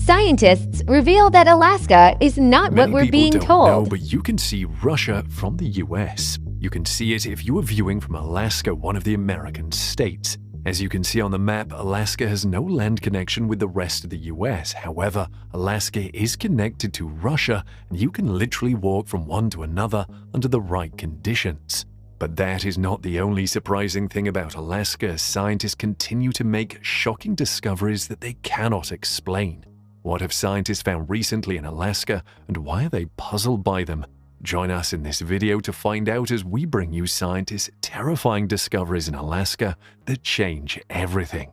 Scientists reveal that Alaska is not what we're being Many people told. don't know, but you can see Russia from the US. You can see it if you are viewing from Alaska, one of the American states. As you can see on the map, Alaska has no land connection with the rest of the US. However, Alaska is connected to Russia, and you can literally walk from one to another under the right conditions. But that is not the only surprising thing about Alaska, as scientists continue to make shocking discoveries that they cannot explain. What have scientists found recently in Alaska, and why are they puzzled by them? Join us in this video to find out as we bring you scientists' terrifying discoveries in Alaska that change everything.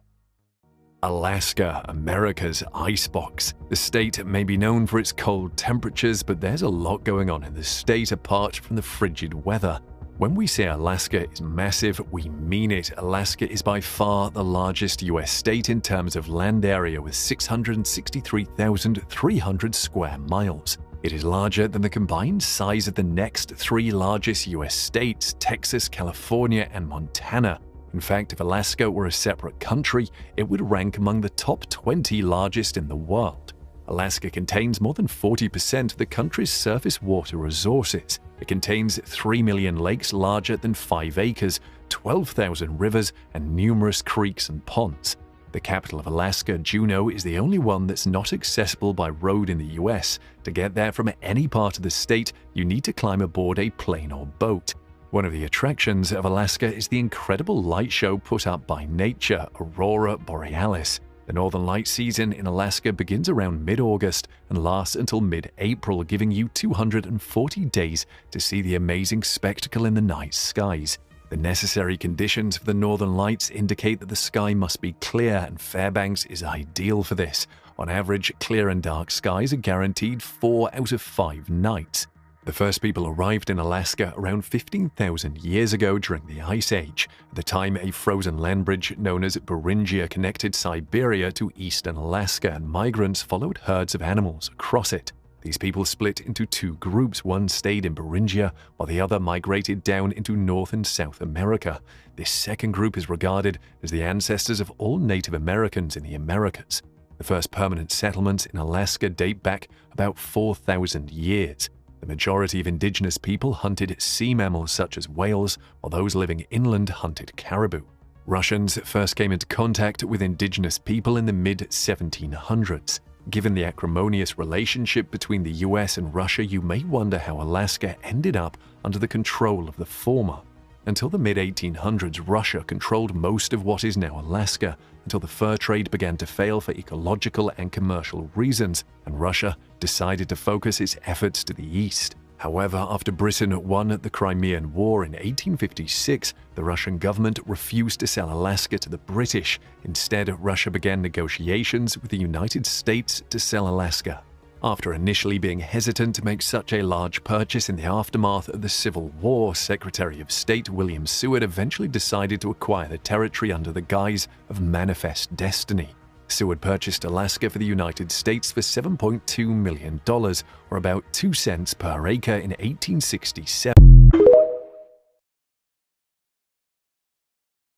Alaska, America's icebox. The state may be known for its cold temperatures, but there's a lot going on in the state apart from the frigid weather. When we say Alaska is massive, we mean it. Alaska is by far the largest US state in terms of land area with 663,300 square miles. It is larger than the combined size of the next three largest US states, Texas, California, and Montana. In fact, if Alaska were a separate country, it would rank among the top 20 largest in the world. Alaska contains more than 40% of the country's surface water resources. It contains 3 million lakes larger than 5 acres, 12,000 rivers, and numerous creeks and ponds. The capital of Alaska, Juneau, is the only one that's not accessible by road in the US. To get there from any part of the state, you need to climb aboard a plane or boat. One of the attractions of Alaska is the incredible light show put up by nature, Aurora Borealis. The Northern Light season in Alaska begins around mid-August and lasts until mid-April, giving you 240 days to see the amazing spectacle in the night skies. The necessary conditions for the Northern Lights indicate that the sky must be clear, and Fairbanks is ideal for this. On average, clear and dark skies are guaranteed 4 out of 5 nights. The first people arrived in Alaska around 15,000 years ago during the Ice Age. At the time, a frozen land bridge known as Beringia connected Siberia to eastern Alaska, and migrants followed herds of animals across it. These people split into two groups. One stayed in Beringia, while the other migrated down into North and South America. This second group is regarded as the ancestors of all Native Americans in the Americas. The first permanent settlements in Alaska date back about 4,000 years. The majority of indigenous people hunted sea mammals such as whales, while those living inland hunted caribou. Russians first came into contact with indigenous people in the mid-1700s. Given the acrimonious relationship between the US and Russia, you may wonder how Alaska ended up under the control of the former. Until the mid-1800s, Russia controlled most of what is now Alaska, until the fur trade began to fail for ecological and commercial reasons, and Russia decided to focus its efforts to the east. However, after Britain won the Crimean War in 1856, the Russian government refused to sell Alaska to the British. Instead, Russia began negotiations with the United States to sell Alaska. After initially being hesitant to make such a large purchase in the aftermath of the Civil War, Secretary of State William Seward eventually decided to acquire the territory under the guise of Manifest Destiny. Seward purchased Alaska for the United States for $7.2 million, or about 2 cents per acre in 1867.